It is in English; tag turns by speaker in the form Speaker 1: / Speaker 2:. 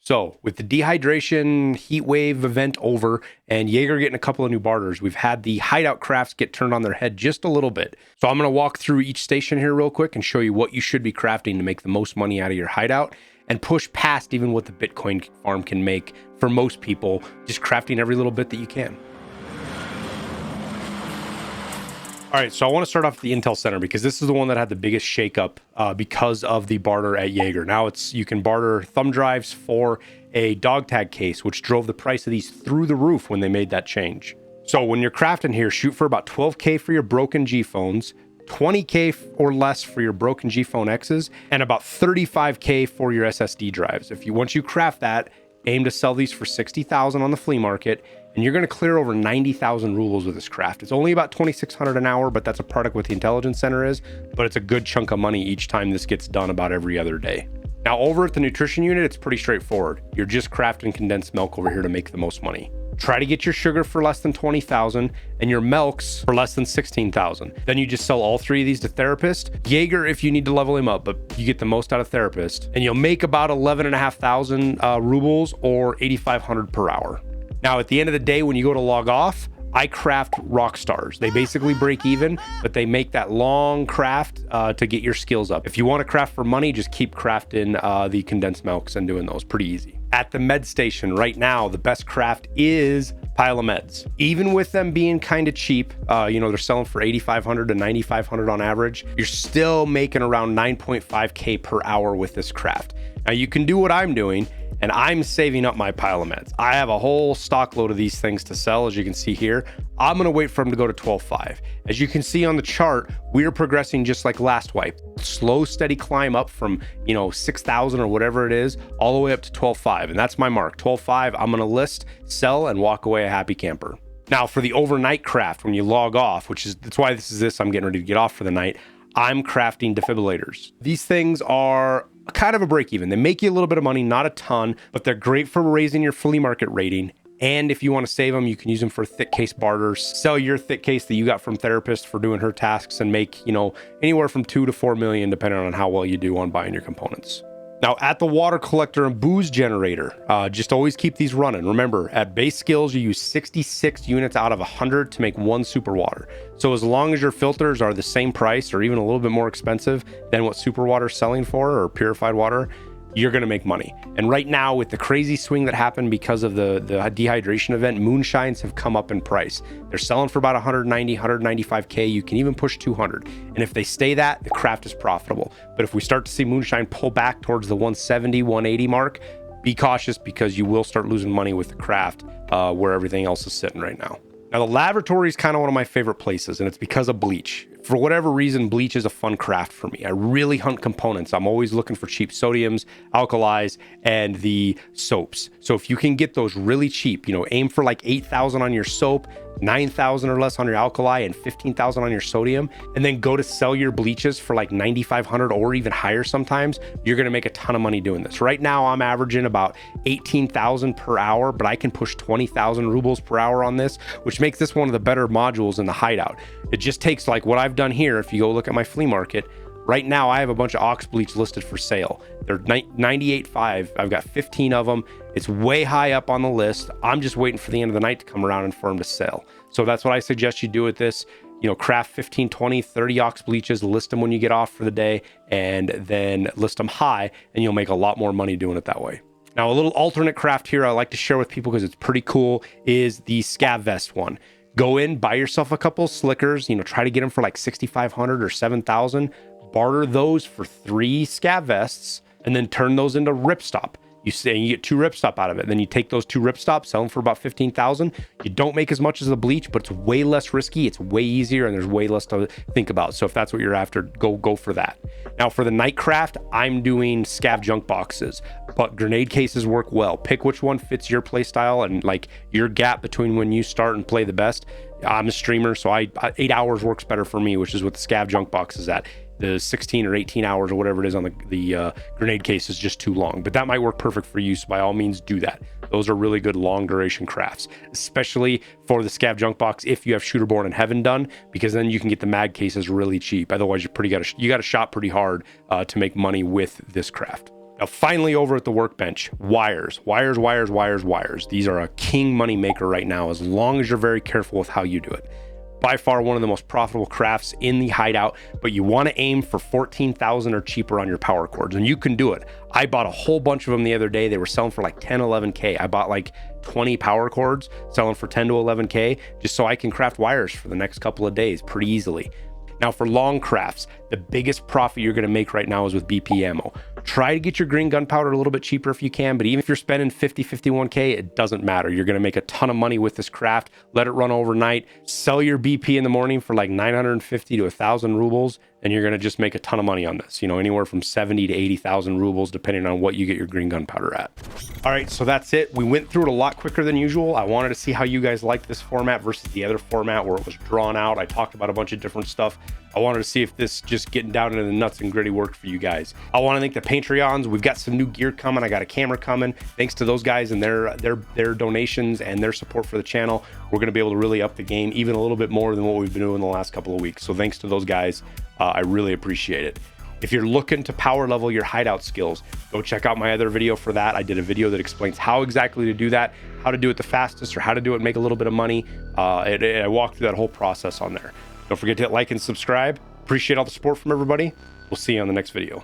Speaker 1: So with the dehydration heat wave event over and Jaeger getting a couple of new barters, we've had the hideout crafts get turned on their head just a little bit. So I'm going to walk through each station here real quick and show you what you should be crafting to make the most money out of your hideout and push past even what the Bitcoin farm can make for most people, just crafting every little bit that you can. All right, so I want to start off at the Intel Center because this is the one that had the biggest shakeup because of the barter at Jaeger. Now you can barter thumb drives for a dog tag case, which drove the price of these through the roof when they made that change. So when you're crafting here, shoot for about 12K for your broken G phones, 20K or less for your broken G Phone X's, and about 35K for your SSD drives. Once you craft that, aim to sell these for 60,000 on the flea market, and you're going to clear over 90,000 rubles with this craft. It's only about 2,600 an hour, but that's a product what the Intelligence Center is, but it's a good chunk of money each time this gets done about every other day. Now over at the nutrition unit, it's pretty straightforward. You're just crafting condensed milk over here to make the most money. Try to get your sugar for less than 20,000 and your milks for less than 16,000. Then you just sell all three of these to Therapist. Jaeger if you need to level him up, but you get the most out of Therapist. And you'll make about 11,500 rubles or 8,500 per hour. Now at the end of the day, when you go to log off, I craft rock stars. They basically break even, but they make that long craft to get your skills up. If you want to craft for money, just keep crafting the condensed milks and doing those pretty easy. At the Medstation right now, the best craft is pile of meds. Even with them being kind of cheap, they're selling for 8,500 to 9,500 on average. You're still making around 9.5K per hour with this craft. Now you can do what I'm doing, and I'm saving up my pile of meds. I have a whole stock load of these things to sell, as you can see here. I'm gonna wait for them to go to 12.5. As you can see on the chart, we're progressing just like last wipe. Slow, steady climb up from 6,000 or whatever it is, all the way up to 12.5. And that's my mark, 12.5. I'm gonna list, sell, and walk away a happy camper. Now for the overnight craft, when you log off, that's why I'm getting ready to get off for the night, I'm crafting defibrillators. These things are kind of a break even. They make you a little bit of money, not a ton, but they're great for raising your flea market rating. And if you want to save them, you can use them for thick case barters. Sell your thick case that you got from Therapist for doing her tasks and make, anywhere from 2 to 4 million, depending on how well you do on buying your components. Now at the water collector and booze generator, just always keep these running. Remember, at base skills, you use 66 units out of 100 to make one super water. So as long as your filters are the same price or even a little bit more expensive than what super water is selling for or purified water, you're going to make money. And right now with the crazy swing that happened because of the dehydration event, moonshines have come up in price. They're selling for about 190, 195K. You can even push 200. And if they stay that, the craft is profitable. But if we start to see moonshine pull back towards the 170, 180 mark, be cautious because you will start losing money with the craft where everything else is sitting right now. Now, the Lavatory is kind of one of my favorite places, and it's because of bleach. For whatever reason, bleach is a fun craft for me. I really hunt components. I'm always looking for cheap sodiums, alkalis, and the soaps. So if you can get those really cheap, aim for like 8,000 on your soap, 9,000 or less on your alkali, and 15,000 on your sodium, and then go to sell your bleaches for like 9,500 or even higher sometimes, you're going to make a ton of money doing this. Right now, I'm averaging about 18,000 per hour, but I can push 20,000 rubles per hour on this, which makes this one of the better modules in the hideout. It just takes like what I've done here. If you go look at my flea market, right now I have a bunch of ox bleach listed for sale. They're 98.5. I've got 15 of them. It's way high up on the list. I'm just waiting for the end of the night to come around and for them to sell. So that's what I suggest you do with this. Craft 15, 20, 30 ox bleaches, list them when you get off for the day, and then list them high, and you'll make a lot more money doing it that way. Now, a little alternate craft here I like to share with people because it's pretty cool is the scav vest one. Go in, buy yourself a couple of slickers, try to get them for like 6,500 or 7,000. Barter those for 3 scav vests and then turn those into ripstop. You get 2 ripstop out of it. Then you take those 2 ripstops, sell them for about 15,000. You don't make as much as the bleach, but it's way less risky. It's way easier and there's way less to think about. So if that's what you're after, go for that. Now for the night craft, I'm doing scav junk boxes, but grenade cases work well. Pick which one fits your play style and like your gap between when you start and play the best. I'm a streamer, so 8 hours works better for me, which is what the scav junk box is at. The 16 or 18 hours or whatever it is on the grenade case is just too long, but that might work perfect for you. So by all means do that. Those are really good long duration crafts, especially for the scav junk box if you have Shooterborn and Heaven done, because then you can get the mag cases really cheap. Otherwise you got to shop pretty hard to make money with this craft. Now, finally, over at the Workbench, wires. These are a king money maker right now, as long as you're very careful with how you do it. By far one of the most profitable crafts in the Hideout, but you want to aim for 14,000 or cheaper on your power cords, and you can do it. I bought a whole bunch of them the other day. They were selling for like 10, 11K. I bought like 20 power cords selling for 10 to 11K, just so I can craft wires for the next couple of days pretty easily. Now, for long crafts, the biggest profit you're going to make right now is with BP ammo. Try to get your green gunpowder a little bit cheaper if you can, but even if you're spending 50, 51K, it doesn't matter. You're going to make a ton of money with this craft. Let it run overnight. Sell your BP in the morning for like 950 to 1,000 rubles, and you're going to just make a ton of money on this. You know, anywhere from 70 to 80,000 rubles, depending on what you get your green gunpowder at. All right, so that's it. We went through it a lot quicker than usual. I wanted to see how you guys liked this format versus the other format where it was drawn out. I talked about a bunch of different stuff. I wanted to see if this just getting down into the nuts and gritty worked for you guys. I want to thank the Patreons. We've got some new gear coming. I got a camera coming. Thanks to those guys and their donations and their support for the channel, we're going to be able to really up the game even a little bit more than what we've been doing the last couple of weeks. So thanks to those guys. I really appreciate it. If you're looking to power level your Hideout skills, go check out my other video for that. I did a video that explains how exactly to do that, how to do it the fastest, or how to do it and make a little bit of money. I walked through that whole process on there. Don't forget to hit like and subscribe. Appreciate all the support from everybody. We'll see you on the next video.